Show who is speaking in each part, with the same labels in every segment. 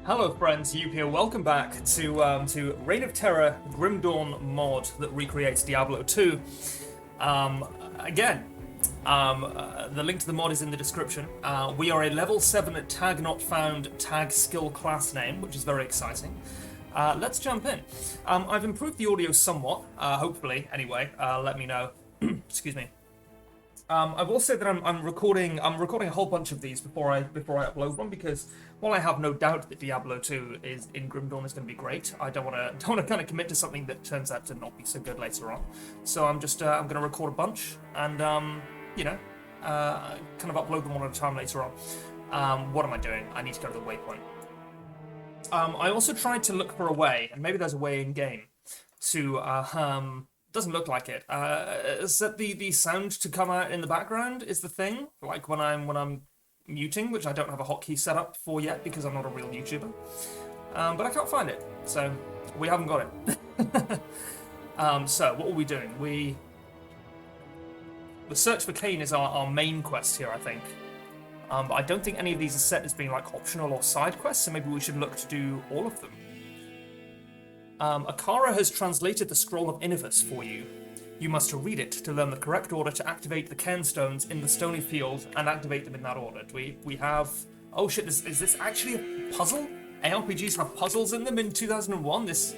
Speaker 1: Hello friends, Yewb here. Welcome back to Reign of Terror Grim Dawn mod that recreates Diablo 2. Again, the link to the mod is in the description. We are a level 7 tag not found tag skill class name, which is very exciting. Let's jump in. I've improved the audio somewhat, hopefully. Anyway, let me know. Excuse me. I will say that I'm recording a whole bunch of these before I upload one, because while I have no doubt that Diablo 2 is in Grim Dawn is going to be great, I don't want to kind of commit to something that turns out to not be so good later on. So I'm just I'm going to record a bunch and kind of upload them one at a time later on. What am I doing? I need to go to the waypoint. I also tried to look for a way, and maybe there's a way in game to doesn't look like it. Set the sound to come out in the background is the thing, like when I'm muting, which I don't have a hotkey set up for yet because I'm not a real YouTuber. But I can't find it, so we haven't got it. So what are we doing? The search for Cairn is our main quest here, I think. But I don't think any of these are set as being like optional or side quests, so maybe we should look to do all of them. Akara has translated the Scroll of Innovus for you. You must read it to learn the correct order to activate the Cairn stones in the stony field and activate them in that order. We have... Oh shit, is this actually a puzzle? ARPGs have puzzles in them in 2001? This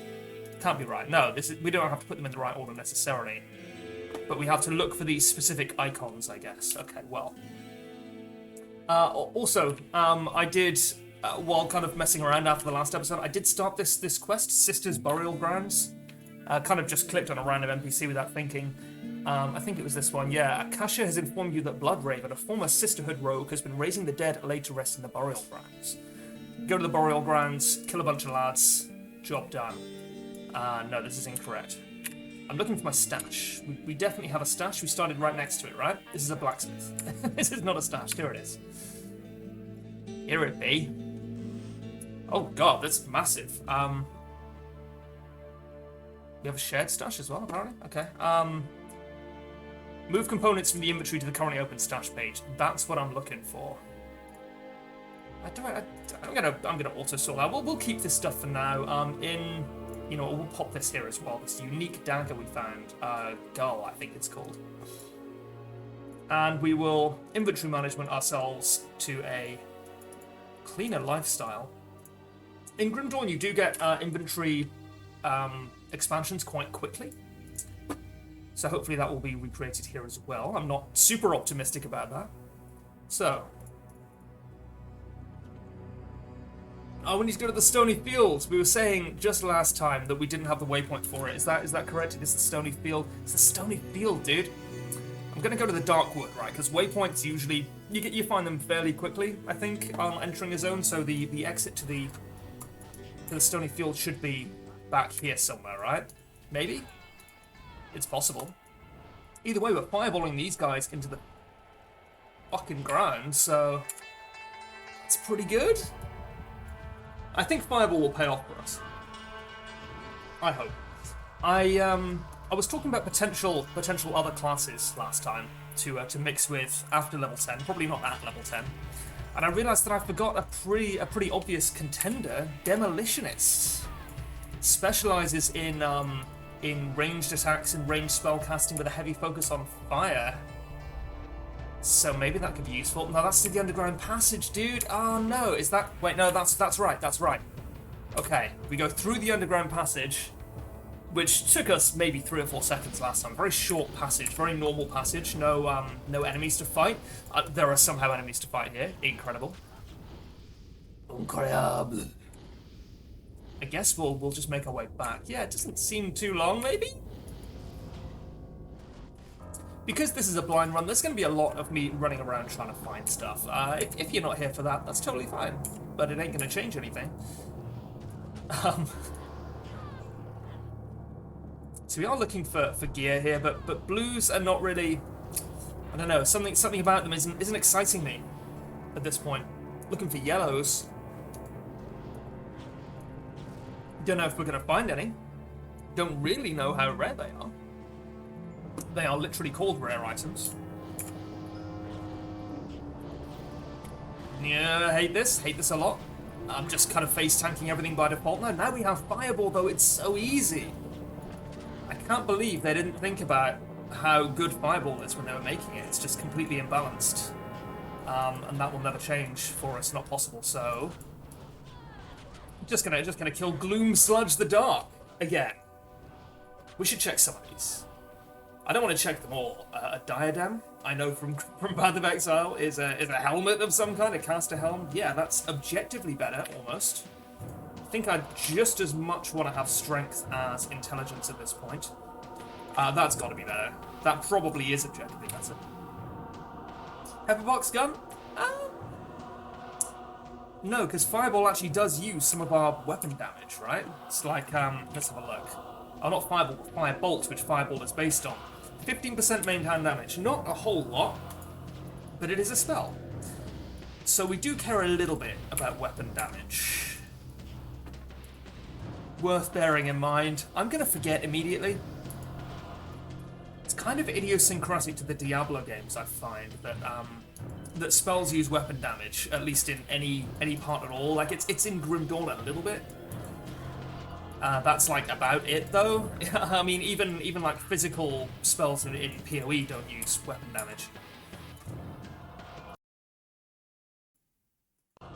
Speaker 1: can't be right. No, we don't have to put them in the right order necessarily. But we have to look for these specific icons, I guess. Okay, well. Also, I did... while kind of messing around after the last episode, I did start this quest, Sister's Burial Grounds. Kind of just clicked on a random NPC without thinking. I think it was this one, yeah. Akasha has informed you that Bloodraven, a former Sisterhood rogue, has been raising the dead laid to rest in the burial grounds. Go to the burial grounds, kill a bunch of lads, job done. No, this is incorrect. I'm looking for my stash. We definitely have a stash. We started right next to it, right? This is a blacksmith. This is not a stash. Here it is. Here it be. Oh god, that's massive. We have a shared stash as well, apparently. Okay. Move components from the inventory to the currently open stash page. That's what I'm looking for. I'm gonna auto sort that. We'll keep this stuff for now. We'll pop this here as well. This unique dagger we found. Gull, I think it's called. And we will inventory management ourselves to a cleaner lifestyle. In Grim Dawn, you do get inventory expansions quite quickly. So hopefully that will be recreated here as well. I'm not super optimistic about that. So. Oh, we need to go to the Stony Fields. We were saying just last time that we didn't have the waypoint for it. Is that correct? It is the Stony Field. It's the Stony Field, dude. I'm gonna go to the Darkwood, right? Because waypoints usually you find them fairly quickly, I think, entering a zone. So the exit to the Stony Field should be back here somewhere, right? Maybe? It's possible. Either way, we're fireballing these guys into the fucking ground, so it's pretty good. I think fireball will pay off for us. I hope. I was talking about potential other classes last time to mix with after level 10, probably not at level 10. And I realised that I forgot a pretty obvious contender. Demolitionist specialises in ranged attacks and ranged spellcasting with a heavy focus on fire. So maybe that could be useful. No, that's the underground passage, dude. Oh no, is that? Wait, no, that's right. That's right. Okay, we go through the underground passage, which took us maybe 3 or 4 seconds last time. Very short passage, very normal passage. No enemies to fight. There are somehow enemies to fight here. Incredible. Incredible. I guess we'll just make our way back. Yeah, it doesn't seem too long, maybe. Because this is a blind run, there's going to be a lot of me running around trying to find stuff. If you're not here for that, that's totally fine. But it ain't going to change anything. So we are looking for gear here, but blues are not really... I don't know, something about them isn't exciting me at this point. Looking for yellows. Don't know if we're going to find any. Don't really know how rare they are. They are literally called rare items. Yeah, hate this a lot. I'm just kind of face tanking everything by default. No, now we have Fireball, though. It's so easy. I can't believe they didn't think about how good Fireball is when they were making it. It's just completely imbalanced. And that will never change for us, not possible. So, just gonna kill Gloom Sludge the Dark again. We should check some of these. I don't want to check them all. A diadem, I know from Path of Exile, is a helmet of some kind, a caster helm. Yeah, that's objectively better, almost. I think I just as much want to have strength as intelligence at this point. That's got to be better. That probably is objectively better. Pepperbox gun? No, because Fireball actually does use some of our weapon damage, right? It's like, let's have a look. Oh, not Fireball, but Firebolt, which Fireball is based on. 15% main hand damage. Not a whole lot, but it is a spell. So we do care a little bit about weapon damage. Worth bearing in mind. I'm going to forget immediately. It's kind of idiosyncratic to the Diablo games, I find, that spells use weapon damage, at least in any part at all. Like, it's in Grim Dawn a little bit. That's like about it, though. I mean, even like physical spells in PoE don't use weapon damage.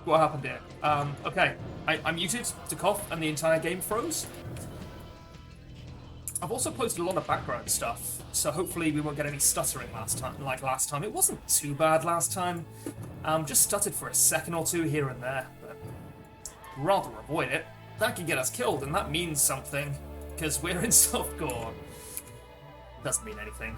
Speaker 1: What happened here? Okay, I muted to cough, and the entire game froze. I've also posted a lot of background stuff, so hopefully we won't get any stuttering like last time. It wasn't too bad last time. Just stuttered for a second or two here and there, but rather avoid it. That could get us killed, and that means something, because we're in soft gore. Doesn't mean anything.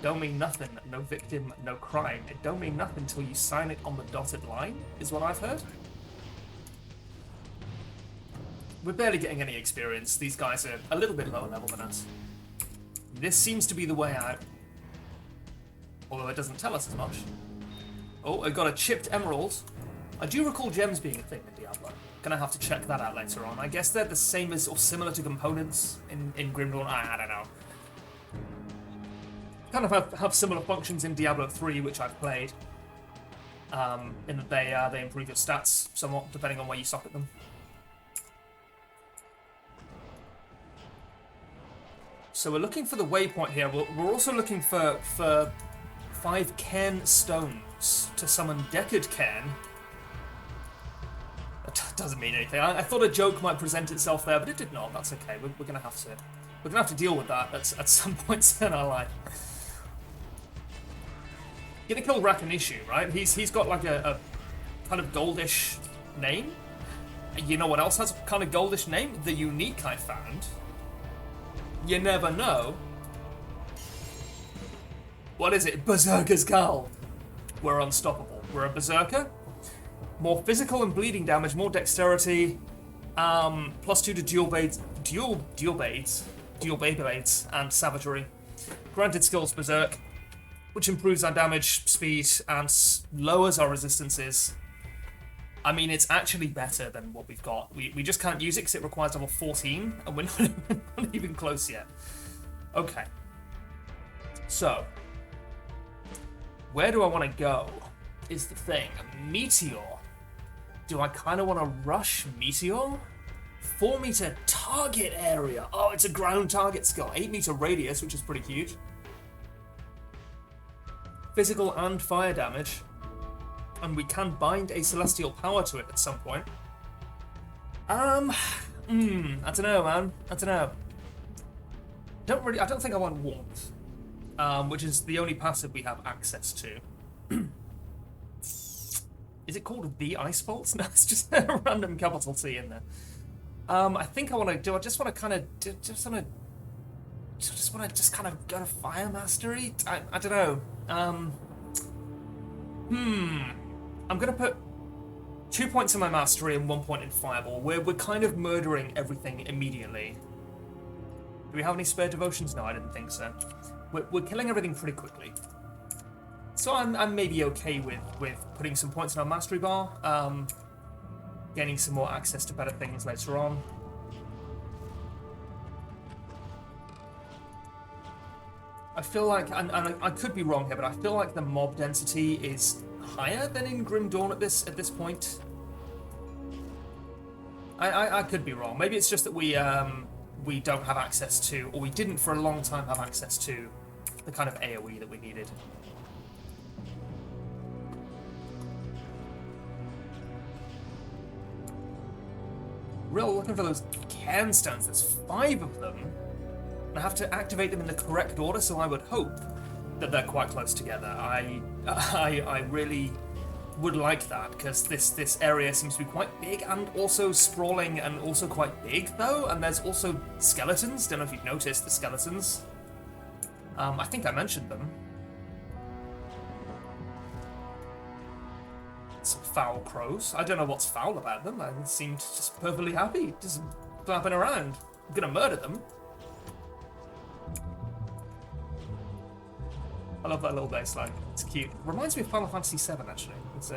Speaker 1: Don't mean nothing, no victim, no crime. It don't mean nothing till you sign it on the dotted line, is what I've heard. We're barely getting any experience. These guys are a little bit lower level than us. This seems to be the way out. Although it doesn't tell us as much. Oh, I got a chipped emerald. I do recall gems being a thing in Diablo. Gonna have to check that out later on. I guess they're the same as, or similar to components in Grim Dawn. I don't know. Kind of have similar functions in Diablo 3, which I've played. In that they improve your stats somewhat, depending on where you socket them. So we're looking for the waypoint here. We're also looking for 5 Cairn stones to summon Deckard Cairn. That doesn't mean anything. I thought a joke might present itself there, but it did not. That's okay. We're gonna have to deal with that at some points in our life. Gonna kill Rakinishu, right? He's got like a kind of goldish name. You know what else has a kind of goldish name? The Unique I found. You never know. What is it? Berserker's Call. We're unstoppable. We're a Berserker. More physical and bleeding damage, more dexterity. +2 to dual blades, and savagery. Granted skills Berserk, which improves our damage, speed, and lowers our resistances. I mean, it's actually better than what we've got. We just can't use it because it requires level 14, and we're not even close yet. Okay. So, where do I want to go is the thing. Meteor. Do I kind of want to rush Meteor? 4 meter target area. Oh, it's a ground target skill. 8 meter radius, which is pretty huge. Physical and fire damage. And we can bind a celestial power to it at some point. I don't know, man. I don't know. I don't think I want warmth. Which is the only passive we have access to. Is it called the Ice Bolts? No, it's just a random capital T in there. I think I want to do. I just want to kind of just want to kind of go to Fire Mastery. I don't know. I'm gonna put 2 points in my Mastery and 1 point in Fireball. We're kind of murdering everything immediately. Do we have any spare devotions? No, I didn't think so. We're killing everything pretty quickly. So I'm maybe okay with putting some points in our Mastery bar, gaining some more access to better things later on. I feel like, and I could be wrong here, but I feel like the mob density is higher than in Grim Dawn at this point. I could be wrong. Maybe it's just that we don't have access to, or we didn't for a long time have access to, the kind of AoE that we needed. Real looking for those Cairn stones. There's 5 of them. And I have to activate them in the correct order, so I would hope that they're quite close together. I really would like that, because this area seems to be quite big and also sprawling and also quite big, though, and there's also skeletons. Don't know if you've noticed the skeletons. I think I mentioned them. Some foul crows. I don't know what's foul about them. They seemed just perfectly happy, just flapping around. I'm gonna murder them. I love that little bass line. It's cute. Reminds me of Final Fantasy VII, actually. It's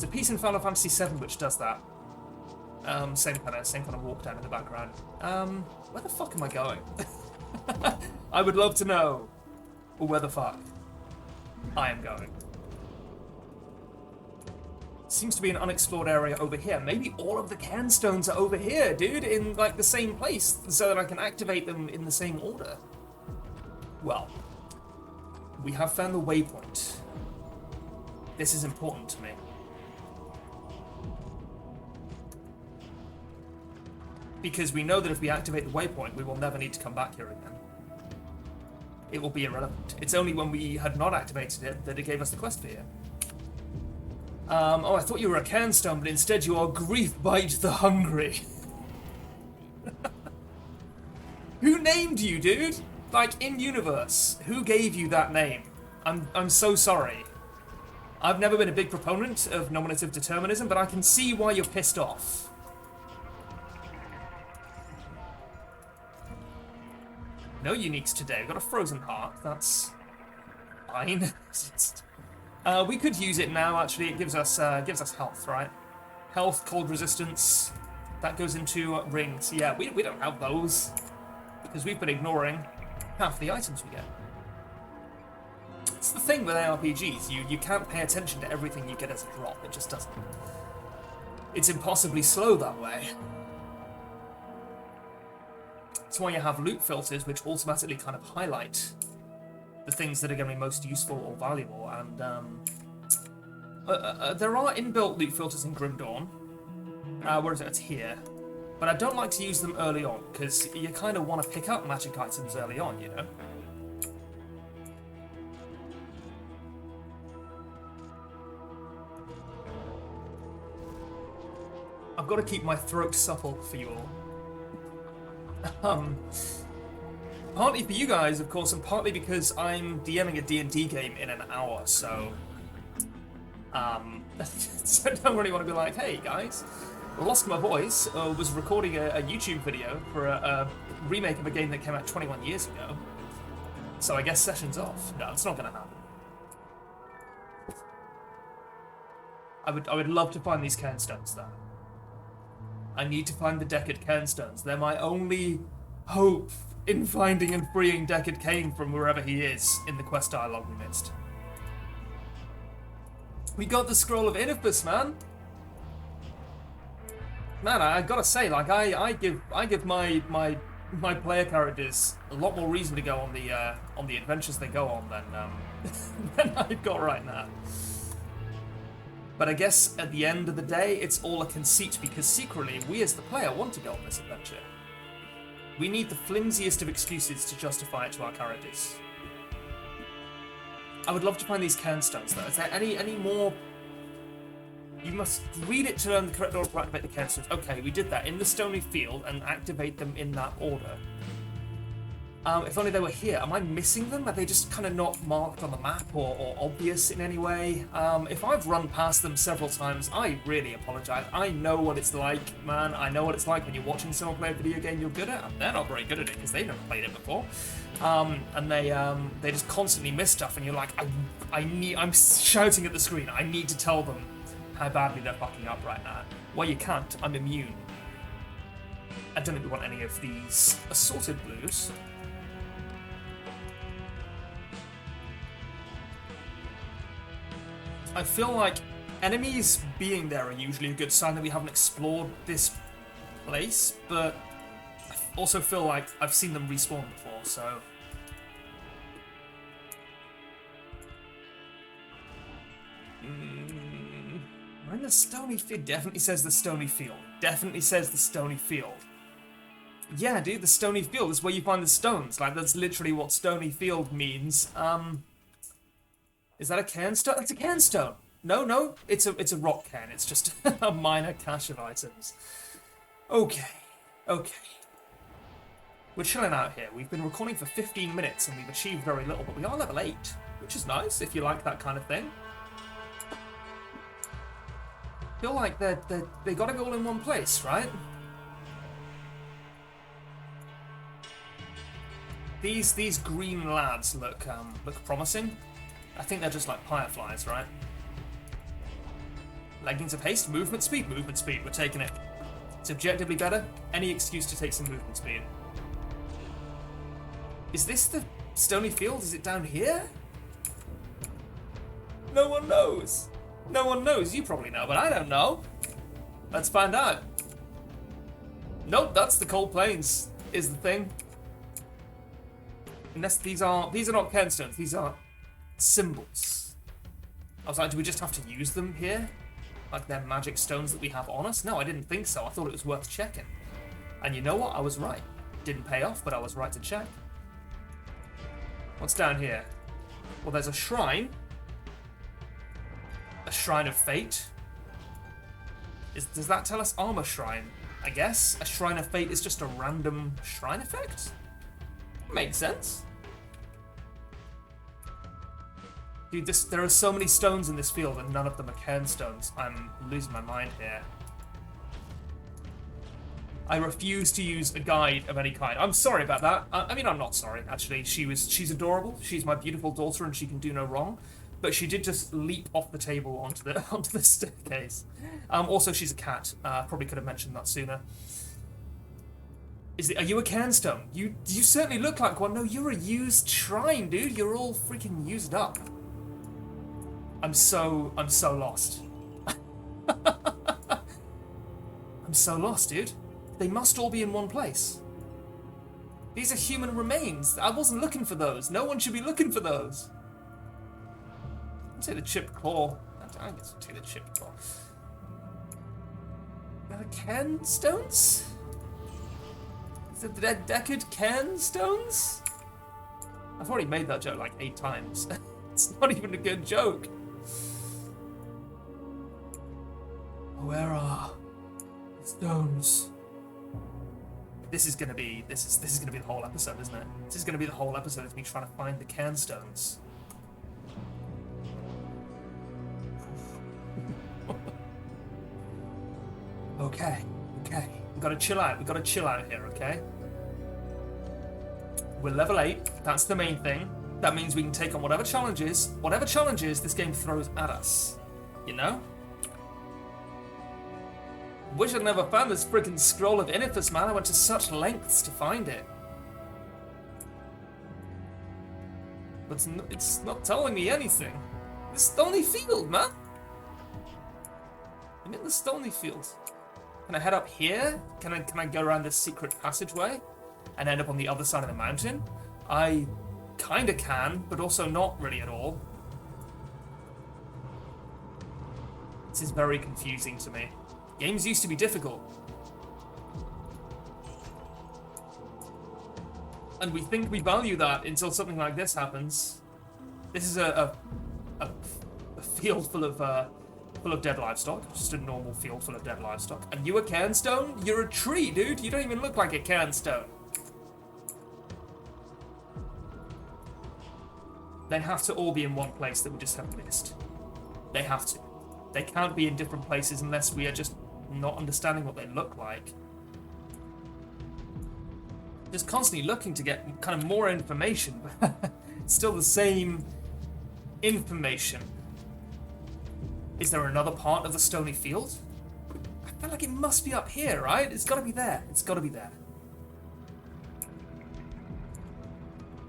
Speaker 1: a piece in Final Fantasy VII which does that. Same kind of walk down in the background. Where the fuck am I going? I would love to know where the fuck I am going. Seems to be an unexplored area over here. Maybe all of the Cairn stones are over here, dude, in like the same place, so that I can activate them in the same order. Well, we have found the waypoint. This is important to me. Because we know that if we activate the waypoint, we will never need to come back here again. It will be irrelevant. It's only when we had not activated it that it gave us the quest for here. Oh, I thought you were a Cairn stone, but instead you are Grief Bite the Hungry. Who named you, dude? Like, in universe, who gave you that name? I'm so sorry. I've never been a big proponent of nominative determinism, but I can see why you're pissed off. No uniques today. We've got a frozen heart. That's fine. We could use it now. Actually, it gives us health, right? Health, cold resistance. That goes into rings. Yeah, we don't have those because we've been ignoring half the items we get. It's the thing with ARPGs. You can't pay attention to everything you get as a drop. It just doesn't. It's impossibly slow that way. That's why you have loot filters, which automatically kind of highlight the things that are going to be most useful or valuable. And there are inbuilt loot filters in Grim Dawn. Where is it? It's here. But I don't like to use them early on, because you kind of want to pick up magic items early on, you know? I've got to keep my throat supple for you all. Partly for you guys, of course, and partly because I'm DMing a D&D game in an hour, so... so I don't really want to be like, hey, guys, I lost my voice, was recording a YouTube video for a remake of a game that came out 21 years ago, so I guess session's off. No, it's not going to happen. I would love to find these Cairn stones, though. I need to find the Deckard Cairn stones. They're my only hope in finding and freeing Deckard Cain from wherever he is in the quest dialogue we missed. We got the Scroll of Inifus, man. Man, I gotta say, like, I give my player characters a lot more reason to go on the adventures they go on than I've got right now. But I guess at the end of the day, it's all a conceit, because secretly, we as the player want to go on this adventure. We need the flimsiest of excuses to justify it to our characters. I would love to find these Cairn stones, though. Is there any more? You must read it to learn the correct order to activate the Cairn stones. Okay, we did that in the stony field and activate them in that order. If only they were here. Am I missing them? Are they just kind of not marked on the map or obvious in any way? If I've run past them several times, I really apologize. I know what it's like, man. I know what it's like when you're watching someone play a video game you're good at. And they're not very good at it because they've never played it before. And they just constantly miss stuff, and you're like, I'm shouting at the screen. I need to tell them how badly they're fucking up right now. Well, you can't. I'm immune. I don't think we want any of these assorted blues. I feel like enemies being there are usually a good sign that we haven't explored this place, but I also feel like I've seen them respawn before, so... We're in the stony field. Definitely says the stony field. Definitely says the stony field. Yeah, dude, the stony field is where you find the stones. Like, that's literally what stony field means. Is that a cairn stone? It's a cairn stone. No, it's a rock cairn. It's just a minor cache of items. Okay. We're chilling out here. We've been recording for 15 minutes and we've achieved very little, but we are level 8, which is nice if you like that kind of thing. I feel like they gotta go all in one place, right? These green lads look promising. I think they're just like fireflies, right? Leggings of haste, movement speed. We're taking it. It's objectively better. Any excuse to take some movement speed. Is this the stony field? Is it down here? No one knows. No one knows. You probably know, but I don't know. Let's find out. Nope, that's the cold plains, is the thing. Unless these are not cairn stones, these are symbols. I was like, do we just have to use them here? Like they're magic stones that we have on us? No, I didn't think so. I thought it was worth checking. And you know what? I was right. Didn't pay off, but I was right to check. What's down here? Well, there's a shrine. A shrine of fate. Does that tell us armor shrine? I guess. A shrine of fate is just a random shrine effect? Makes sense. Dude, there are so many stones in this field and none of them are cairn stones. I'm losing my mind here. I refuse to use a guide of any kind. I'm sorry about that. I mean, I'm not sorry, actually. She's adorable. She's my beautiful daughter and she can do no wrong. But she did just leap off the table onto the staircase. Also, she's a cat. Probably could have mentioned that sooner. Are you a cairn stone? You certainly look like one. No, you're a used shrine, dude. You're all freaking used up. I'm so lost. I'm so lost, dude. They must all be in one place. These are human remains. I wasn't looking for those. No one should be looking for those. I'd say the chipped claw. I guess I'd take the chipped claw. Are they cairn stones? Is it the Deckard cairn stones? I've already made that joke like 8 times. It's not even a good joke. Where are the stones? This is gonna be the whole episode, isn't it? This is gonna be the whole episode of me trying to find the cairn stones. Okay. We gotta chill out. We gotta chill out here, okay? We're level 8. That's the main thing. That means we can take on whatever challenges this game throws at us. You know? Wish I'd never found this freaking scroll of Inifis, man. I went to such lengths to find it. But it's not telling me anything. The stony field, man. I'm in the stony field. Can I head up here? Can I go around this secret passageway and end up on the other side of the mountain? I kinda can, but also not really at all. This is very confusing to me. Games used to be difficult. And we think we value that until something like this happens. This is a field full of dead livestock. Just a normal field full of dead livestock. And you a cairn stone? You're a tree, dude. You don't even look like a cairn stone. They have to all be in one place that we just have missed. They have to. They can't be in different places unless we are just not understanding what they look like. Just constantly looking to get kind of more information, but it's still the same information. Is there another part of the stony field? I feel like it must be up here, right? It's gotta be there. It's gotta be there.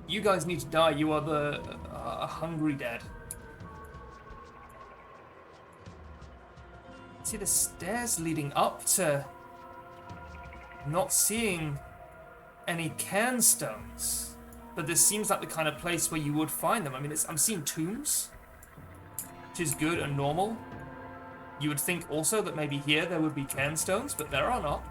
Speaker 1: You guys need to die. You are the hungry dead. See the stairs leading up to... Not seeing any cairn stones. But this seems like the kind of place where you would find them. I mean, I'm seeing tombs, which is good and normal. You would think also that maybe here there would be cairn stones, but there are not.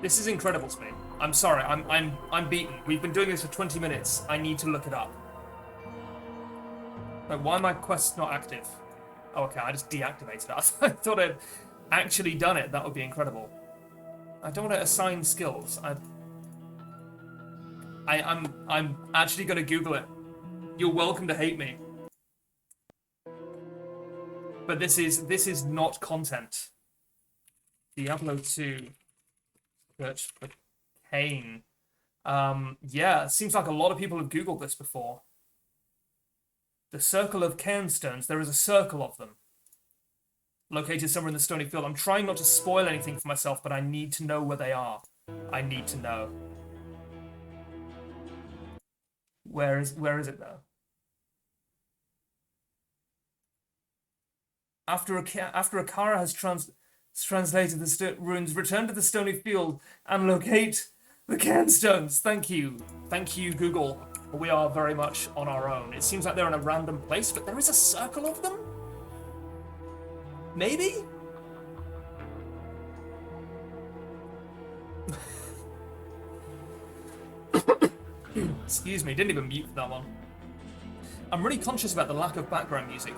Speaker 1: This is incredible to me. I'm sorry, I'm beaten. We've been doing this for 20 minutes. I need to look it up. Like, why are my quests not active? Oh, okay, I just deactivated it. I thought I'd actually done it. That would be incredible. I don't want to assign skills. I'm actually gonna Google it. You're welcome to hate me. But this is not content. Diablo 2. Search for Cairn. Yeah, it seems like a lot of people have Googled this before. The circle of cairn stones. There is a circle of them. Located somewhere in the stony field. I'm trying not to spoil anything for myself, but I need to know where they are. I need to know. Where is it though? After Akara has translated the runes, return to the stony field and locate the cairn stones. Thank you, Google. We are very much on our own. It seems like they're in a random place, but there is a circle of them. Maybe. Excuse me, didn't even mute for that one. I'm really conscious about the lack of background music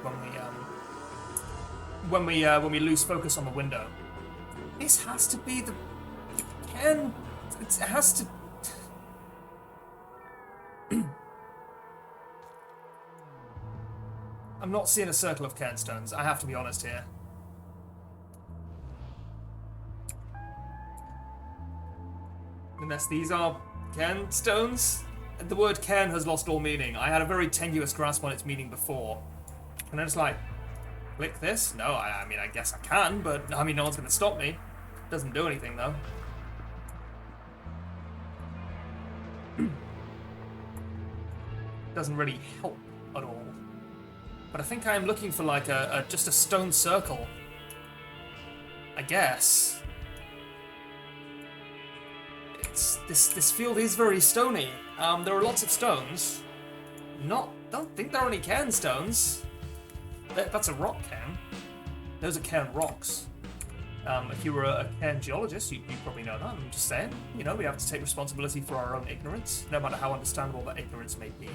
Speaker 1: when we lose focus on the window. This has to be the cairn. It has to. I'm not seeing a circle of cairn stones. I have to be honest here. Unless these are cairn stones. The word cairn has lost all meaning. I had a very tenuous grasp on its meaning before. And I just like, click this? No, I mean, I guess I can, but I mean, no one's going to stop me. Doesn't do anything, though. Doesn't really help at all. But I think I am looking for like just a stone circle. I guess. This field is very stony. There are lots of stones. Don't think there are any cairn stones. That's a rock cairn. Those are cairn rocks. If you were a cairn geologist, you probably know that. I'm just saying. You know, we have to take responsibility for our own ignorance, no matter how understandable that ignorance may be.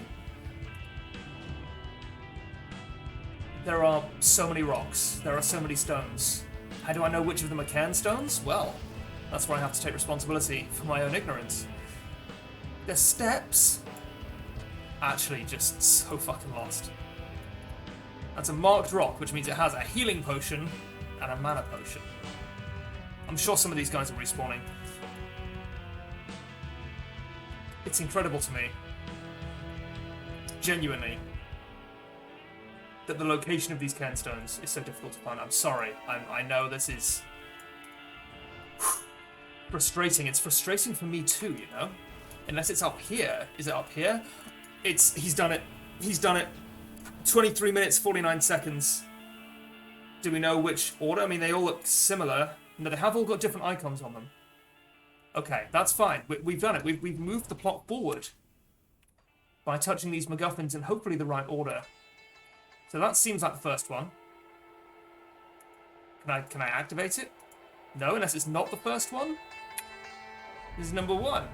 Speaker 1: There are so many rocks. There are so many stones. How do I know which of them are cairn stones? Well, that's where I have to take responsibility for my own ignorance. The steps. Actually, just so fucking lost. That's a marked rock, which means it has a healing potion and a mana potion. I'm sure some of these guys are respawning. It's incredible to me. Genuinely. That the location of these cairn stones is so difficult to find. I'm sorry. I know this is frustrating. It's frustrating for me too, you know? Unless it's up here. Is it up here? He's done it. He's done it. 23 minutes, 49 seconds. Do we know which order? I mean, they all look similar. No, they have all got different icons on them. Okay, that's fine. We've done it. We've moved the plot forward by touching these MacGuffins in hopefully the right order. So that seems like the first one. Can I activate it? No, unless it's not the first one. This is number 1.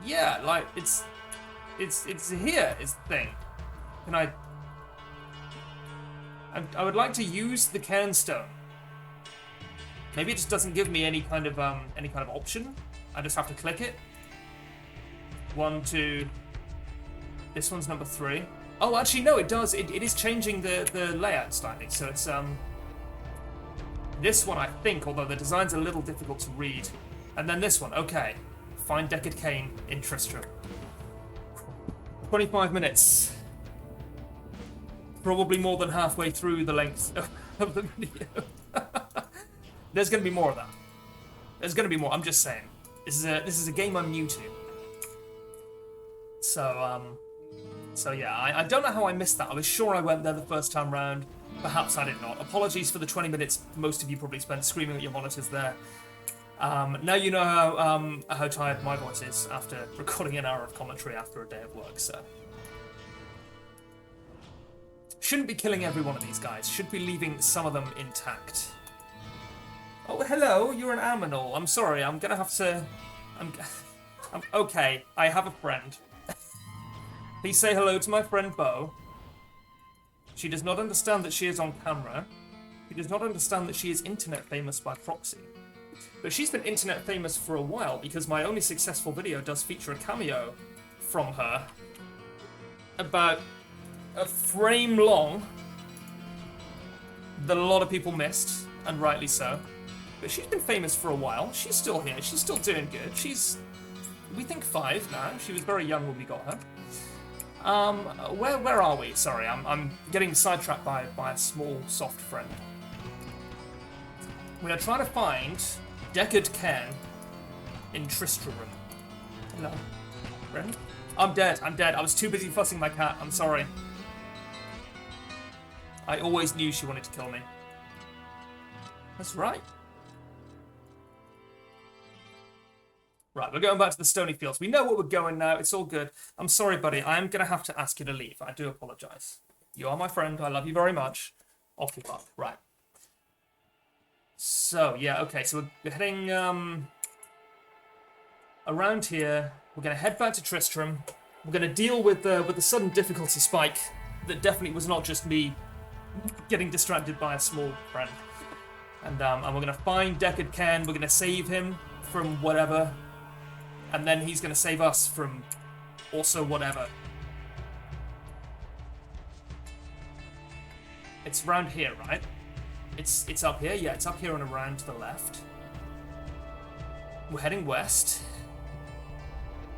Speaker 1: Yeah, like it's here is the thing. Can I would like to use the cairn stone. Maybe it just doesn't give me any kind of option. I just have to click it. 1, 2. This one's number 3. Oh, actually, no, it does. It is changing the layout slightly. So it's this one, I think, although the design's a little difficult to read. And then this one, okay. Find Deckard Cain in Tristram. 25 minutes. Probably more than halfway through the length of the video. There's going to be more of that. There's going to be more. I'm just saying. This is a game I'm new to. So yeah, I don't know how I missed that. I was sure I went there the first time round. Perhaps I did not. Apologies for the 20 minutes most of you probably spent screaming at your monitors there. Now you know how tired my voice is after recording an hour of commentary after a day of work, so. Shouldn't be killing every one of these guys. Should be leaving some of them intact. Oh, hello, you're an Aminal. I'm sorry, I'm gonna have to... I'm okay, I have a friend. Please say hello to my friend Bo. She does not understand that she is on camera. She does not understand that she is internet famous by proxy. But she's been internet famous for a while because my only successful video does feature a cameo from her. About a frame long. That a lot of people missed, and rightly so. But she's been famous for a while. She's still here. She's still doing good. She's, we think 5 now. She was very young when we got her. Where are we? Sorry, I'm getting sidetracked by a small, soft friend. We are trying to find Deckard Cairn in Tristram. Hello, friend. I'm dead. I was too busy fussing my cat. I'm sorry. I always knew she wanted to kill me. That's right. Right, we're going back to the Stony Fields. We know where we're going now. It's all good. I'm sorry, buddy. I am going to have to ask you to leave. I do apologise. You are my friend. I love you very much. Off you pop. Right. So, yeah, okay. So we're heading around here. We're going to head back to Tristram. We're going to deal with the sudden difficulty spike that definitely was not just me getting distracted by a small friend. And we're going to find Deckard Cairn. We're going to save him from whatever. And then he's going to save us from also whatever. It's around here, right? It's up here? Yeah, it's up here and around to the left. We're heading west.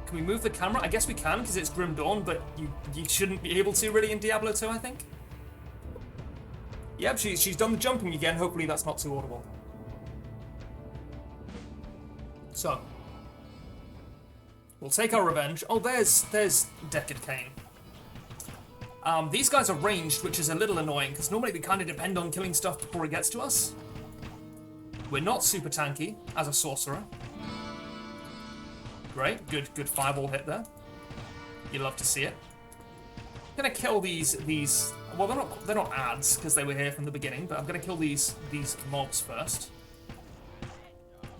Speaker 1: Can we move the camera? I guess we can, because it's Grim Dawn, but you shouldn't be able to, really, in Diablo 2, I think. Yep, she's done the jumping again. Hopefully that's not too audible. So... we'll take our revenge. Oh, there's Deckard Cairn. These guys are ranged, which is a little annoying, because normally we kind of depend on killing stuff before it gets to us. We're not super tanky as a sorcerer. Great, good fireball hit there. You love to see it. I'm gonna kill these. Well, they're not ads because they were here from the beginning, but I'm gonna kill these mobs first.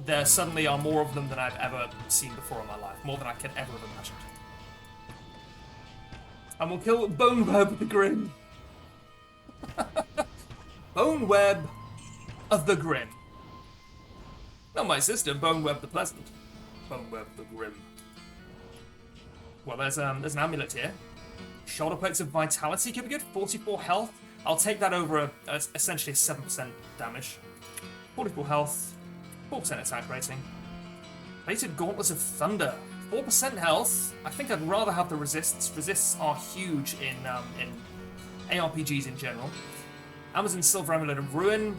Speaker 1: There suddenly are more of them than I've ever seen before in my life. More than I could ever have imagined. And we'll kill Boneweb the Grim. Boneweb of the Grim. Not my sister, Boneweb the Pleasant. Boneweb the Grim. Well, there's an amulet here. Shoulder plates of vitality could be good. 44 health. I'll take that over essentially a 7% damage. 44 health. 4% attack rating. Plated Gauntlets of Thunder. 4% health. I think I'd rather have the resists. Resists are huge in ARPGs in general. Amazon Silver Amulet of Ruin.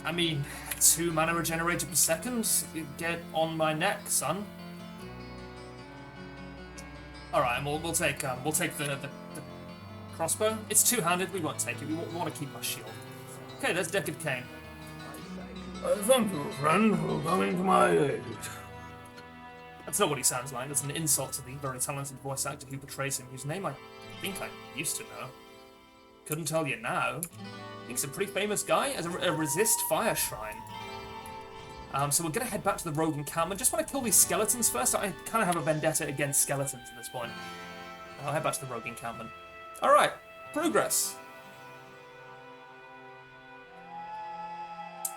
Speaker 1: I mean, 2 mana regenerated per second. Get on my neck, son. All right, we'll take the crossbow. It's two-handed. We won't take it. We want to keep our shield. Okay, there's Deckard Cairn.
Speaker 2: Thank you, friend, for coming to my aid.
Speaker 1: That's not what he sounds like. That's an insult to the very talented voice actor who portrays him, whose name I think I used to know. Couldn't tell you now. I think he's a pretty famous guy as a resist fire shrine. So we're going to head back to the rogue encampment. Just want to kill these skeletons first. I kind of have a vendetta against skeletons at this point. I'll head back to the rogue encampment. Alright, progress.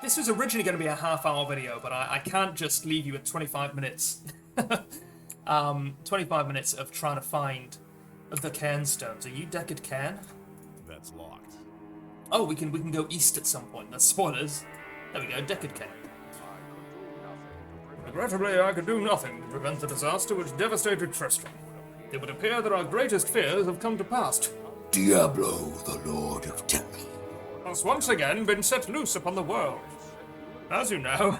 Speaker 1: This was originally going to be a half-hour video, but I can't just leave you at 25 minutes. 25 minutes of trying to find the Cairn stones. Are you Deckard Cairn?
Speaker 2: That's locked.
Speaker 1: Oh, we can go east at some point. That's spoilers. There we go, Deckard Cairn.
Speaker 2: Regrettably, I could do nothing to prevent the disaster which devastated Tristram. It would appear that our greatest fears have come to pass.
Speaker 3: Diablo, the Lord of Terror,
Speaker 2: Has once again been set loose upon the world. As you know,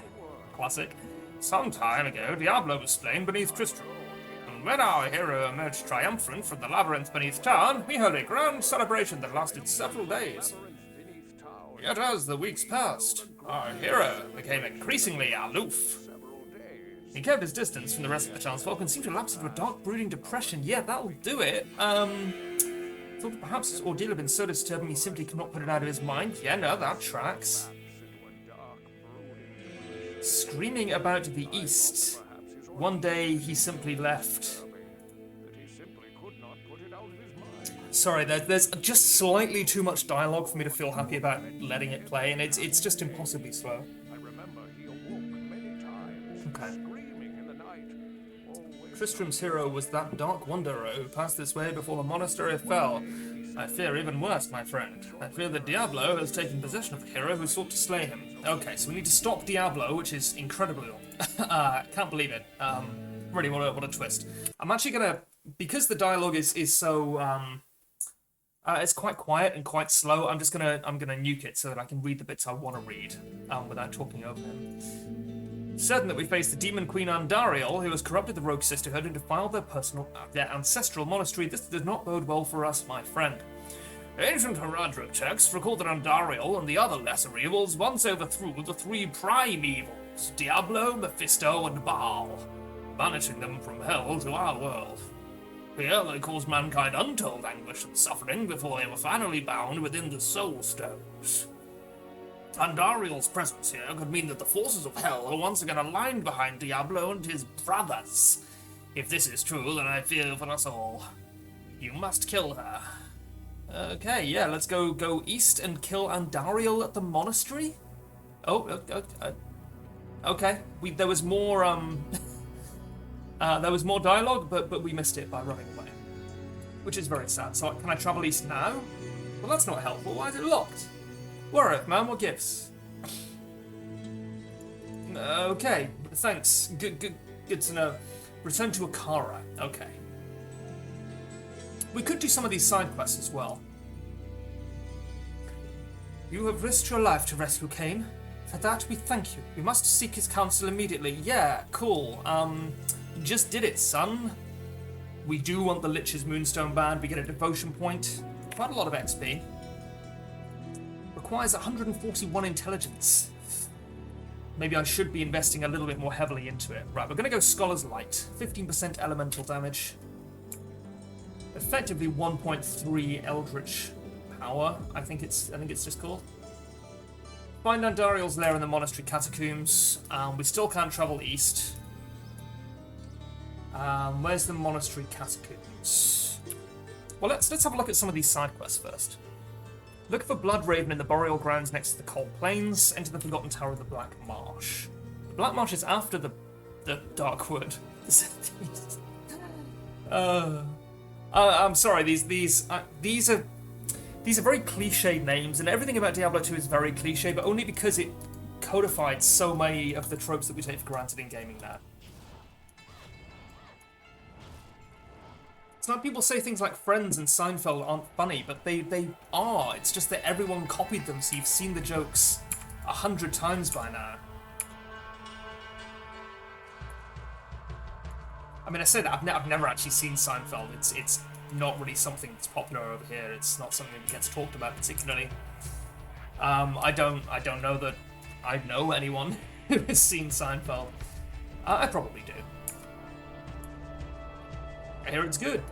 Speaker 1: Classic.
Speaker 2: some time ago, Diablo was slain beneath Tristram. when our hero emerged triumphant from the labyrinth beneath town, we held a grand celebration that lasted several days. Yet as the weeks passed, our hero became increasingly aloof. He kept his distance from the rest of the townsfolk and seemed to lapse into a dark, brooding depression. Yeah, that'll do it. Thought perhaps his ordeal had been so disturbing he simply could not put it out of his mind. Yeah, no, that tracks. Screaming about the east. One day he simply left. Sorry, there's just slightly too much dialogue for me to feel happy about letting it play, and it's just impossibly slow. Okay. Tristram's hero was that dark wanderer who passed this way before the monastery fell. I fear even worse, my friend. I fear that Diablo has taken possession of the hero who sought to slay him. Okay, so we need to stop Diablo, which is incredibly long. Can't believe it. Really, what a twist. I'm actually gonna, because the dialogue is so, it's quite quiet and quite slow, I'm gonna nuke it so that I can read the bits I want to read, without talking over him. Certain that we face the demon queen Andariel, who has corrupted the rogue sisterhood and defiled their ancestral monastery. This does not bode well for us, my friend. Ancient heraldic texts record that Andariel and the other lesser evils once overthrew the three prime evils, Diablo, Mephisto, and Baal, banishing them from hell to our world. Here they caused mankind untold anguish and suffering before they were finally bound within the Soul Stones. Andariel's presence here could mean that the forces of hell are once again aligned behind Diablo and his brothers. If this is true, then I fear for us all. You must kill her. Okay, yeah, let's go east and kill Andariel at the monastery? Okay. There was more, there was more dialogue, but we missed it by running away. Which is very sad. So can I travel east now? Well, that's not helpful. Why is it locked? Where, man? What gives? Okay, thanks. Good to know. Return to Akara. Okay. We could do some of these side quests as well. You have risked your life to rescue Cairn. For that, we thank you. We must seek his counsel immediately. Yeah, cool. Just did it, son. We do want the Lich's Moonstone Band. We get a devotion point. Quite a lot of XP. Requires 141 intelligence. Maybe I should be investing a little bit more heavily into it. Right, we're going to go Scholar's Light. 15% elemental damage. Effectively 1.3 Eldritch power, I think it's just called. Find Andariel's lair in the monastery catacombs. We still can't travel east. Where's the monastery catacombs? Well, let's have a look at some of these side quests first. Look for Blood Raven in the burial grounds next to the Cold Plains. Enter the Forgotten Tower of the Black Marsh. The Black Marsh is after the Darkwood. I'm sorry. These are very cliched names, and everything about Diablo 2 is very cliche, but only because it codified so many of the tropes that we take for granted in gaming now. It's like people say things like Friends and Seinfeld aren't funny, but they are. It's just that everyone copied them, so you've seen the jokes 100 times by now. I mean, I say that, I've never actually seen Seinfeld. It's not really something that's popular over here. It's not something that gets talked about particularly. I don't know that I know anyone who has seen Seinfeld. I probably do. I hear it's good.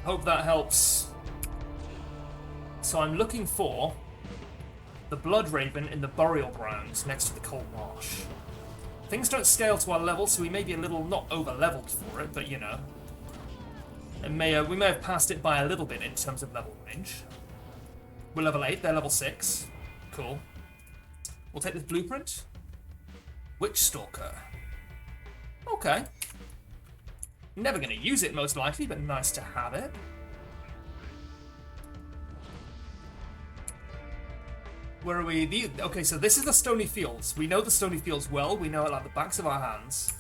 Speaker 2: Hope that helps. So I'm looking for the Blood Raven in the burial grounds next to the Cold Marsh. Things don't scale to our level, so we may be a little not over-leveled for it, but you know. We may have passed it by a little bit in terms of level range. We're level 8, they're level 6. Cool. We'll take this blueprint. Witch Stalker. Okay. Never going to use it, most likely, but nice to have it. Where are we? Okay, so this is the Stony Fields. We know the Stony Fields well. We know it like the backs of our hands.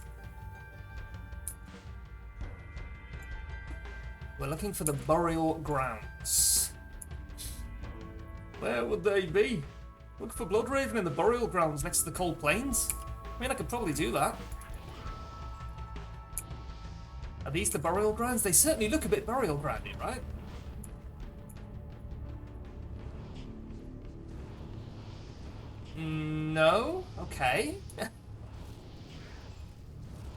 Speaker 2: We're looking for the burial grounds. Where would they be? Look for Blood Raven in the burial grounds next to the Cold Plains? I mean, I could probably do that.
Speaker 1: Are these the burial grounds? They certainly look a bit burial groundy, right? No? Okay.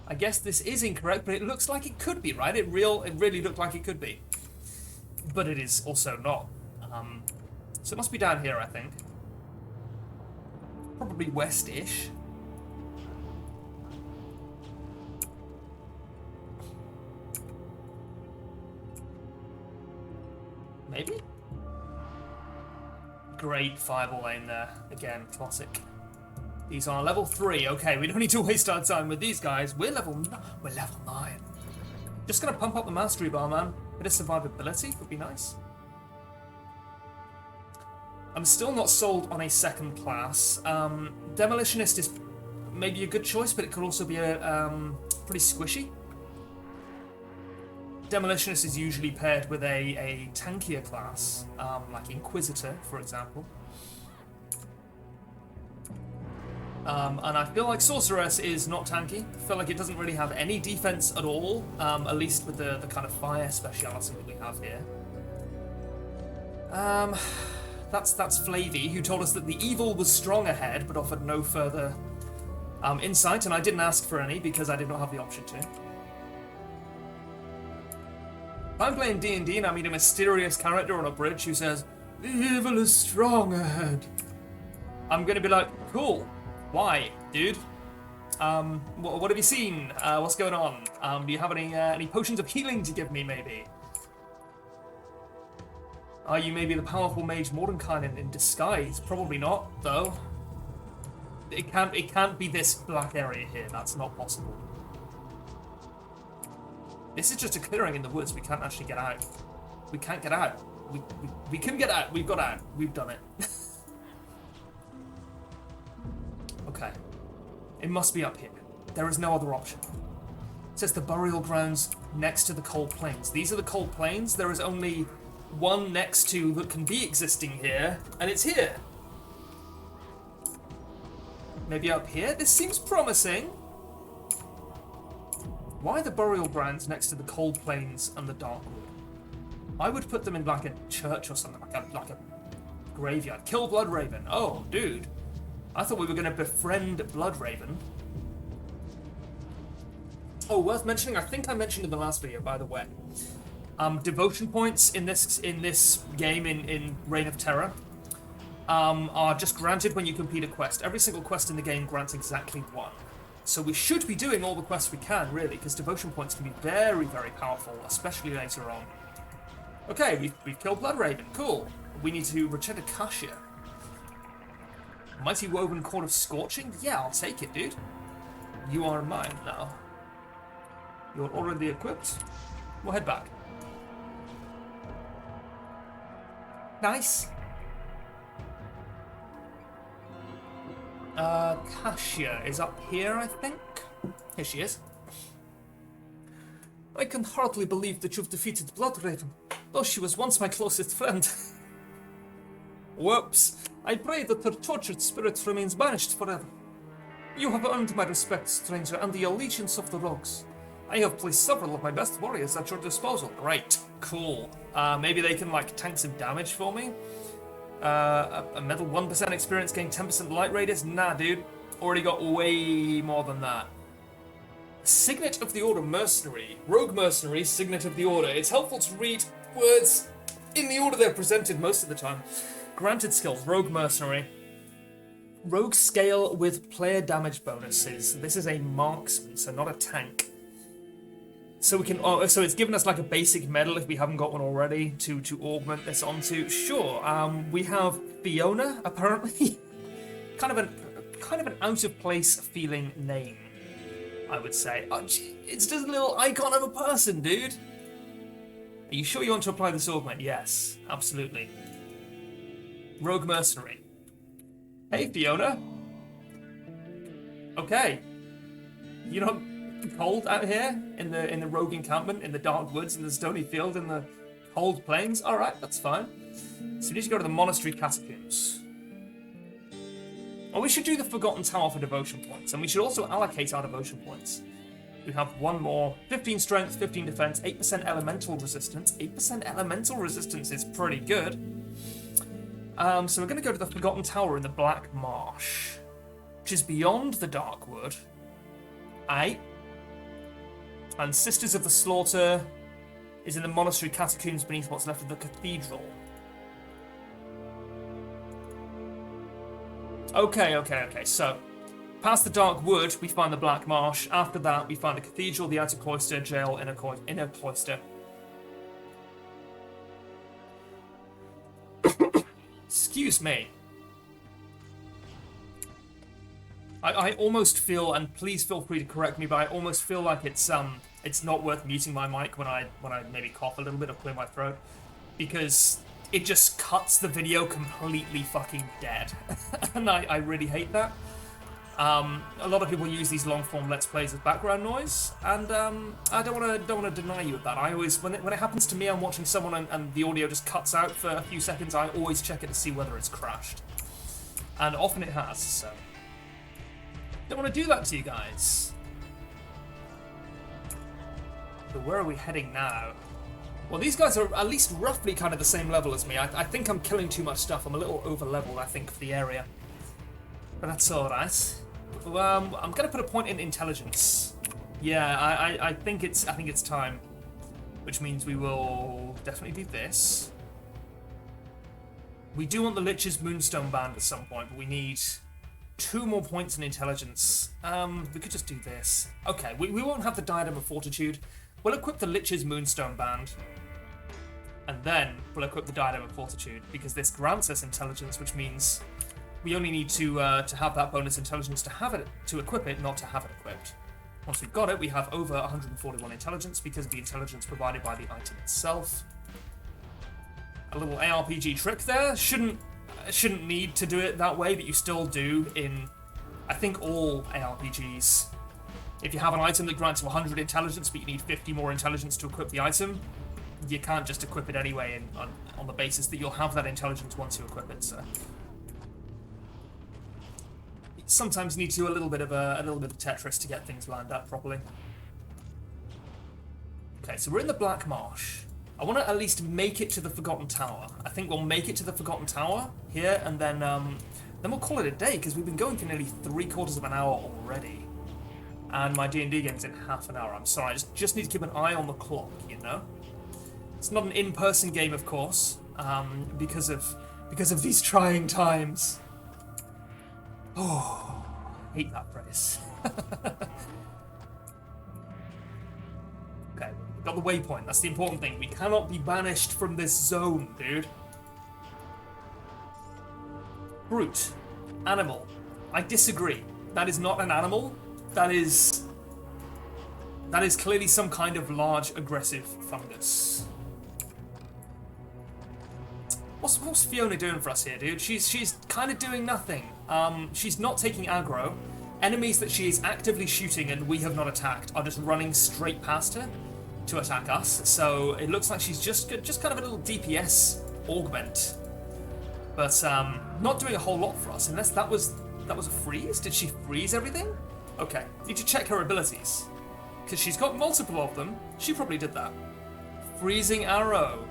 Speaker 1: I guess this is incorrect, but it looks like it could be, right? It really looked like it could be. But it is also not. So it must be down here, I think. Probably west-ish. Maybe? Great fireball aim there. Again, classic. These are level 3. Okay, we don't need to waste our time with these guys. We're level 9. Just gonna pump up the mastery bar, man. Bit of survivability would be nice. I'm still not sold on a second class. Demolitionist is maybe a good choice, but it could also be a pretty squishy. Demolitionist is usually paired with a tankier class, like Inquisitor, for example. And I feel like Sorceress is not tanky. I feel like it doesn't really have any defense at all, at least with the kind of fire speciality that we have here. That's Flavy, who told us that the evil was strong ahead, but offered no further insight, and I didn't ask for any because I did not have the option to. If I'm playing D&D and I meet a mysterious character on a bridge who says, "The evil is strong ahead," I'm gonna be like, cool. Why, dude? What have you seen? What's going on? Do you have any potions of healing to give me, maybe? Are you maybe the powerful mage Mordenkainen in disguise? Probably not, though. It can't be this black area here. That's not possible. This is just a clearing in the woods. We can't actually get out. We can't get out. We can get out. We've got out. We've done it. Okay. It must be up here. There is no other option. It says the burial grounds next to the cold plains. These are the cold plains. There is only one next to that can be existing here, and it's here. Maybe up here? This seems promising. Why the burial grounds next to the cold plains and the dark wood? I would put them in like a church or something, like a graveyard. Kill Bloodraven. Oh, dude. I thought we were going to befriend Bloodraven. Oh, worth mentioning, I think I mentioned in the last video, by the way. Devotion points in this game, in Reign of Terror, are just granted when you complete a quest. Every single quest in the game grants exactly one. So we should be doing all the quests we can, really, because devotion points can be very, very powerful, especially later on. Okay, we've killed Bloodraven. Cool. We need to return to Kashia. Mighty Woven Cord of Scorching? Yeah, I'll take it, dude. You are mine now. You're already equipped. We'll head back. Nice. Kashia is up here, I think. Here she is. I can hardly believe that you've defeated Bloodraven, though she was once my closest friend. Whoops. I pray that her tortured spirit remains banished forever. You have earned my respect, stranger, and the allegiance of the rogues. I have placed several of my best warriors at your disposal. Great. Cool. Maybe they can, like, tank some damage for me? A metal 1% experience gain 10% light radius? Nah, dude. Already got way more than that. Signet of the Order Mercenary. Rogue Mercenary, Signet of the Order. It's helpful to read words in the order they're presented most of the time. Granted skills, Rogue Mercenary. Rogue scale with player damage bonuses. This is a marksman, so not a tank. So we can. So it's given us like a basic medal if we haven't got one already to augment this onto. Sure. We have Fiona apparently. kind of an out of place feeling name, I would say. Oh, it's just a little icon of a person, dude. Are you sure you want to apply this augment? Yes, absolutely. Rogue Mercenary. Hey, Fiona. Okay. You know, cold out here in the rogue encampment, in the dark woods, in the stony field, in the cold plains. All right, that's fine. So we need to go to the monastery catacombs. Oh, we should do the Forgotten Tower for devotion points, and we should also allocate our devotion points. We have one more. 15 strength, 15 defense, 8% elemental resistance. 8% elemental resistance is pretty good. So we're going to go to the Forgotten Tower in the Black Marsh, which is beyond the Darkwood. Aye. And Sisters of the Slaughter is in the monastery catacombs beneath what's left of the cathedral. Okay. So, past the Dark Wood, we find the Black Marsh. After that, we find the cathedral, the outer cloister, jail, inner cloister. Excuse me. I almost feel, and please feel free to correct me, but I almost feel like it's not worth muting my mic when I maybe cough a little bit or clear my throat, because it just cuts the video completely fucking dead, and I really hate that. A lot of people use these long form Let's Plays as background noise, and I don't want to deny you of that. I always, when it happens to me, I'm watching someone and the audio just cuts out for a few seconds, I always check it to see whether it's crashed, and often it has. So don't want to do that to you guys. So where are we heading now? Well, these guys are at least roughly kind of the same level as me. I think I'm killing too much stuff. I'm a little over-leveled, I think, for the area. But that's alright. I'm going to put a point in intelligence. Yeah, I think it's time. Which means we will definitely do this. We do want the Lich's Moonstone Band at some point, but we need 2 more points in intelligence. We could just do this. Okay, we won't have the Diadem of Fortitude. We'll equip the Lich's Moonstone Band. And then we'll equip the Diadem of Fortitude, because this grants us intelligence, which means we only need to have that bonus intelligence to equip it, not to have it equipped. Once we've got it, we have over 141 intelligence because of the intelligence provided by the item itself. A little ARPG trick there. Shouldn't need to do it that way, but you still do in, I think, all ARPGs. If you have an item that grants you 100 intelligence, but you need 50 more intelligence to equip the item, you can't just equip it anyway on the basis that you'll have that intelligence once you equip it. So you sometimes need to do a little bit of Tetris to get things lined up properly. Okay, so we're in the Black Marsh. I want to at least make it to the Forgotten Tower. I think we'll make it to the Forgotten Tower here, and then we'll call it a day, because we've been going for nearly 3/4 of an hour already. And my D&D game's in half an hour. I'm sorry, I just need to keep an eye on the clock, you know? It's not an in-person game, of course, because of these trying times. Oh, I hate that phrase. Okay, got the waypoint. That's the important thing. We cannot be banished from this zone, dude. Brute. Animal. I disagree. That is not an animal. That is clearly some kind of large aggressive fungus. What's Fiona doing for us here, dude? She's kind of doing nothing. She's not taking aggro. Enemies that she is actively shooting and we have not attacked are just running straight past her to attack us. So it looks like she's just kind of a little DPS augment, but not doing a whole lot for us. Unless that was a freeze. Did she freeze everything? Okay, need to check her abilities, because she's got multiple of them. She probably did that. Freezing arrow.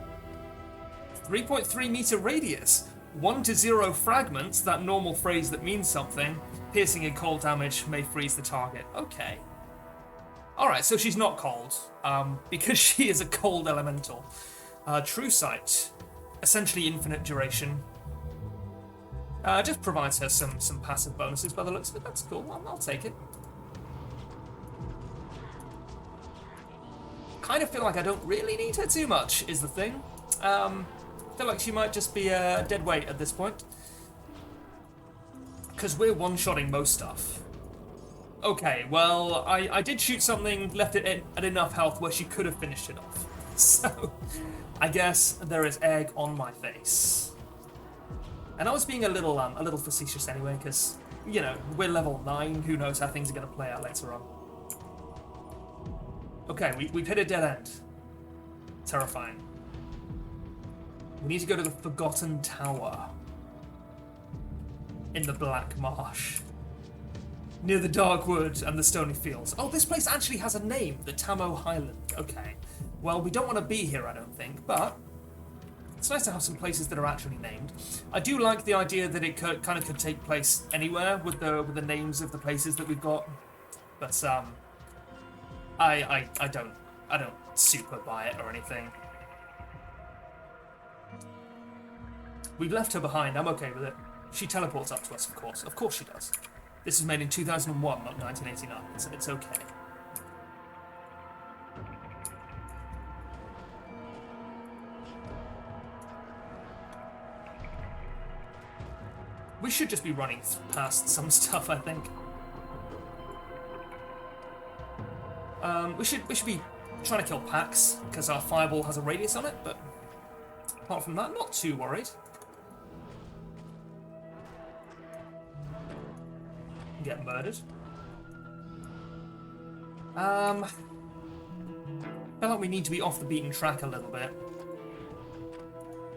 Speaker 1: 3.3 meter radius. 1 to 0 fragments, that normal phrase that means something. Piercing and cold damage may freeze the target. Okay. Alright, so she's not cold, because she is a cold elemental. True Sight. Essentially infinite duration. Just provides her some passive bonuses by the looks of it. That's cool, I'll take it. Kind of feel like I don't really need her too much, is the thing. Feel like she might just be a dead weight at this point, because we're one-shotting most stuff. Okay, well, I did shoot something, left it at enough health where she could have finished it off. So, I guess there is egg on my face. And I was being a little facetious anyway, because, you know, we're level 9, who knows how things are going to play out later on. Okay, we've hit a dead end. Terrifying. We need to go to the Forgotten Tower in the Black Marsh. near the dark wood and the stony fields. Oh, this place actually has a name, the Tamo Highland. Okay. Well, we don't want to be here, I don't think, but it's nice to have some places that are actually named. I do like the idea that it could take place anywhere with the names of the places that we've got, but I don't super buy it or anything. We've left her behind. I'm okay with it. She teleports up to us, of course. Of course she does. This was made in 2001, not 1989. It's okay. We should just be running past some stuff, I think. We should be trying to kill packs, because our fireball has a radius on it, but apart from that, not too worried. Get murdered. I feel like we need to be off the beaten track a little bit.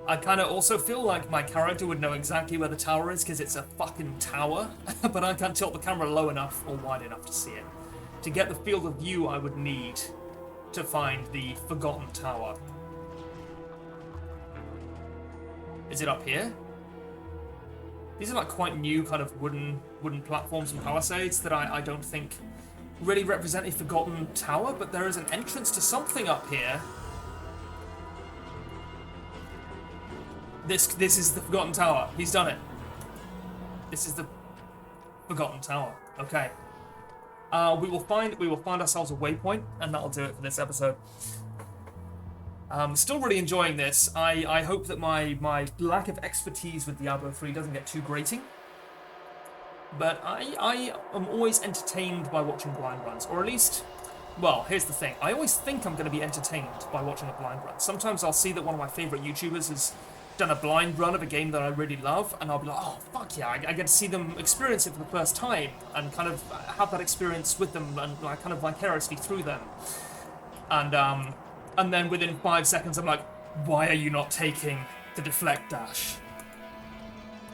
Speaker 1: I kind of also feel like my character would know exactly where the tower is because it's a fucking tower, but I can't tilt the camera low enough or wide enough to see it. To get the field of view I would need to find the Forgotten Tower. Is it up here? These are like quite new kind of wooden platforms and palisades that I don't think really represent a Forgotten Tower, but there is an entrance to something up here. This is the Forgotten Tower. He's done it. This is the Forgotten Tower. Okay. We will find ourselves a waypoint, and that'll do it for this episode. Still really enjoying this. I hope that my lack of expertise with Diablo 3 doesn't get too grating. But I am always entertained by watching blind runs, or at least, well, here's the thing. I always think I'm going to be entertained by watching a blind run. Sometimes I'll see that one of my favorite YouTubers has done a blind run of a game that I really love, and I'll be like, oh, fuck yeah, I get to see them experience it for the first time, and kind of have that experience with them, and like kind of vicariously through them. And then within 5 seconds, I'm like, why are you not taking the deflect dash?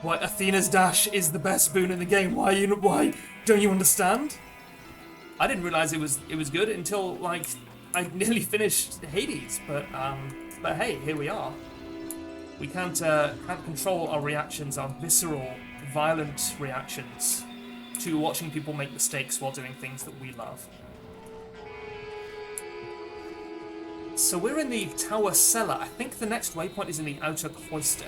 Speaker 1: Why Athena's dash is the best boon in the game? Why don't you understand? I didn't realize it was good until like I nearly finished Hades, but hey, here we are. We can't control our reactions, our visceral, violent reactions to watching people make mistakes while doing things that we love. So we're in the tower cellar. I think the next waypoint is in the outer cloister.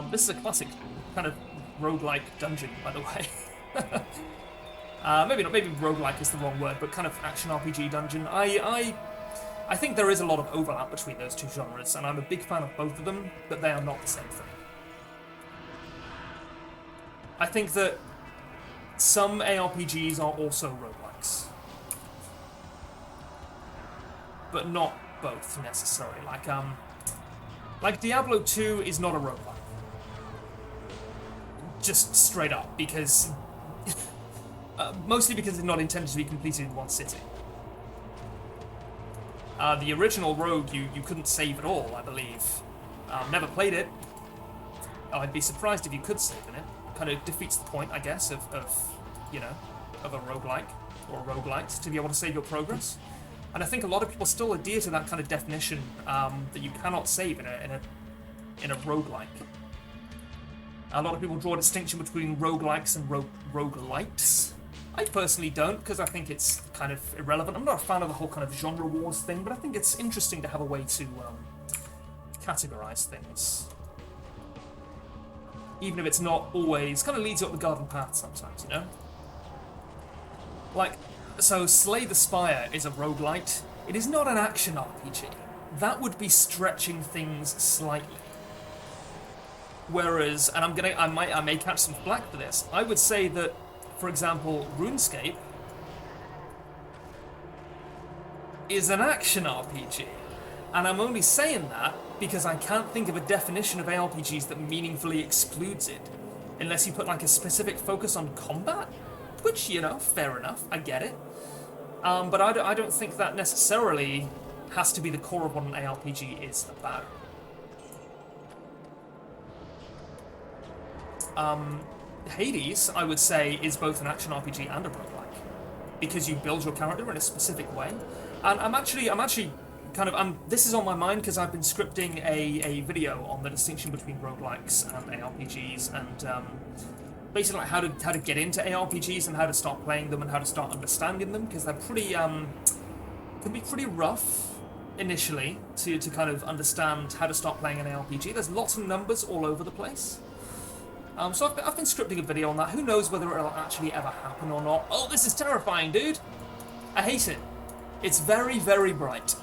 Speaker 1: This is a classic kind of roguelike dungeon, by the way. Maybe roguelike is the wrong word, but kind of action RPG dungeon. I think there is a lot of overlap between those two genres, and I'm a big fan of both of them, but they are not the same thing. I think that some ARPGs are also roguelikes, but not both necessarily. Like Diablo 2 is not a roguelike. Just straight up, because mostly because it's not intended to be completed in one sitting. The original Rogue, you couldn't save at all, I believe. Never played it. I'd be surprised if you could save in it. Kind of defeats the point, I guess, of a roguelike or roguelites, to be able to save your progress. And I think a lot of people still adhere to that kind of definition that you cannot save in a roguelike. A lot of people draw a distinction between roguelikes and roguelites. I personally don't, because I think it's kind of irrelevant. I'm not a fan of the whole kind of genre wars thing, but I think it's interesting to have a way to categorize things. Even if it's not always, kind of leads you up the garden path sometimes, you know? Like, so Slay the Spire is a roguelite. It is not an action RPG. That would be stretching things slightly. Whereas, and I may catch some flack for this, I would say that, for example, RuneScape is an action RPG. And I'm only saying that because I can't think of a definition of ARPGs that meaningfully excludes it. Unless you put like a specific focus on combat, which, you know, fair enough, I get it. But I don't think that necessarily has to be the core of what an ARPG is about. Hades, I would say, is both an action RPG and a roguelike, because you build your character in a specific way. And I'm actually kind of this is on my mind because I've been scripting a video on the distinction between roguelikes and ARPGs, and basically like how to get into ARPGs and how to start playing them and how to start understanding them, because they're pretty can be pretty rough initially to kind of understand how to start playing an ARPG. There's lots of numbers all over the place. So I've been scripting a video on that. Who knows whether it'll actually ever happen or not. Oh, this is terrifying, dude. I hate it. It's very, very bright.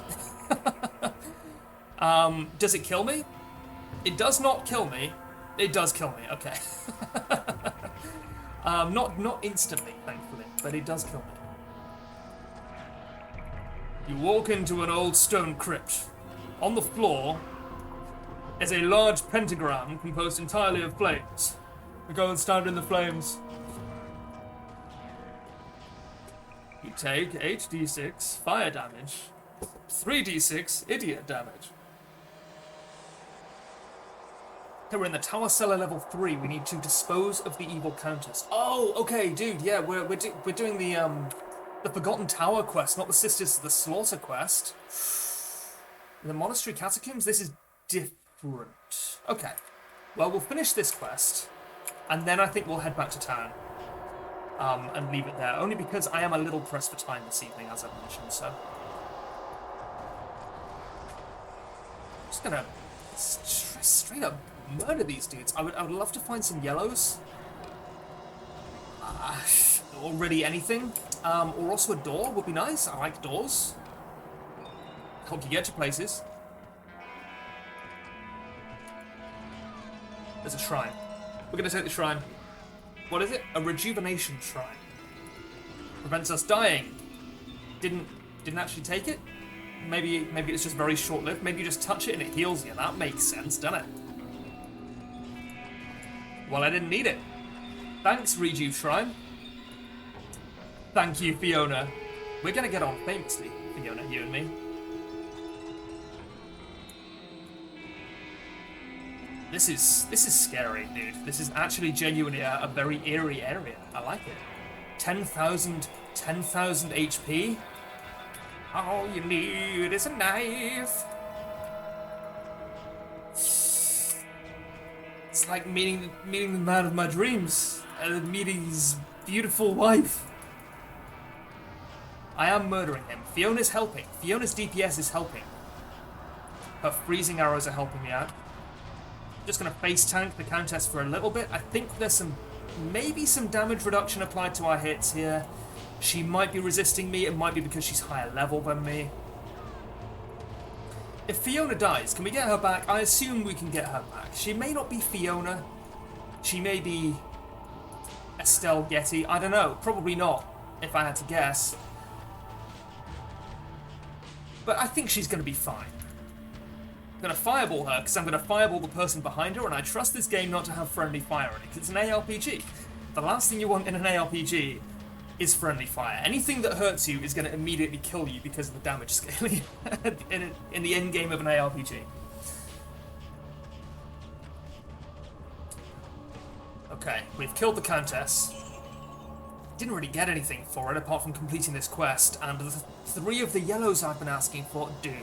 Speaker 1: Does it kill me? It does not kill me. It does kill me, okay. Not instantly, thankfully, but it does kill me. You walk into an old stone crypt. On the floor is a large pentagram composed entirely of flames. We go and stand in the flames. You take 8d6 fire damage, 3d6 idiot damage. Okay, we're in the tower cellar level 3. We need to dispose of the evil countess. Oh, okay, dude. Yeah, we're doing the Forgotten Tower quest, not the Sisters of the Slaughter quest. The Monastery Catacombs. This is different. Okay. Well, we'll finish this quest, and then I think we'll head back to town. And leave it there. Only because I am a little pressed for time this evening, as I've mentioned. So, I'm just gonna straight up murder these dudes. I would love to find some yellows. Or really anything. Or also a door would be nice. I like doors. Help you get to places. There's a shrine. We're gonna take the shrine. What is it? A rejuvenation shrine. Prevents us dying. Didn't actually take it? Maybe it's just very short-lived. Maybe you just touch it and it heals you. That makes sense, doesn't it? Well, I didn't need it. Thanks, Rejuve Shrine. Thank you, Fiona. We're gonna get on famously, Fiona, you and me. This is scary, dude. This is actually genuinely a very eerie area. I like it. 10,000 HP. All you need is a knife. It's like meeting the man of my dreams and meeting his beautiful wife. I am murdering him. Fiona's helping. Fiona's DPS is helping. Her freezing arrows are helping me out. Just gonna face tank the Countess for a little bit. I think there's maybe some damage reduction applied to our hits here. She might be resisting me. It might be because she's higher level than me. If Fiona dies, can we get her back? I assume we can get her back. She may not be Fiona. She may be Estelle Getty. I don't know. Probably not, if I had to guess. But I think she's gonna be fine. I'm going to fireball her, because I'm going to fireball the person behind her, and I trust this game not to have friendly fire in it, because it's an ARPG. The last thing you want in an ARPG is friendly fire. Anything that hurts you is going to immediately kill you because of the damage scaling in the end game of an ARPG. Okay, we've killed the Countess. Didn't really get anything for it, apart from completing this quest, and the 3 of the yellows I've been asking for, dude.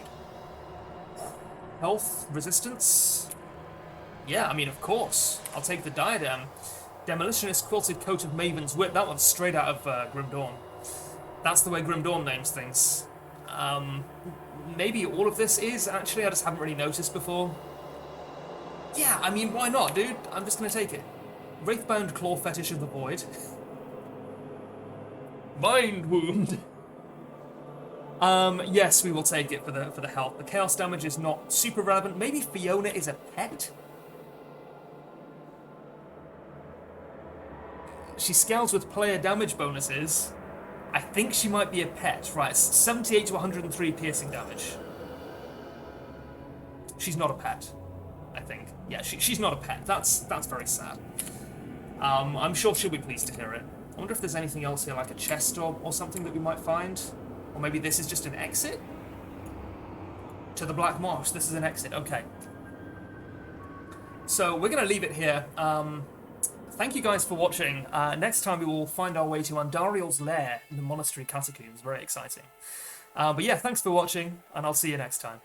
Speaker 1: Health, resistance? Yeah, I mean, of course. I'll take the diadem. Demolitionist quilted coat of Maven's Whip. That one's straight out of Grim Dawn. That's the way Grim Dawn names things. Maybe all of this is, actually. I just haven't really noticed before. Yeah, I mean, why not, dude? I'm just gonna take it. Wraithbound Claw Fetish of the Void. Mind Wound. Yes, we will take it for the health. The chaos damage is not super relevant. Maybe Fiona is a pet? She scales with player damage bonuses. I think she might be a pet. Right, 78 to 103 piercing damage. She's not a pet, I think. Yeah, she's not a pet. That's very sad. I'm sure she'll be pleased to hear it. I wonder if there's anything else here, like a chest or something that we might find. Or maybe this is just an exit? To the Black Marsh, this is an exit, okay. So we're gonna leave it here. thank you guys for watching. Next time we will find our way to Andariel's lair in the monastery catacombs. Very exciting. But yeah, thanks for watching, and I'll see you next time.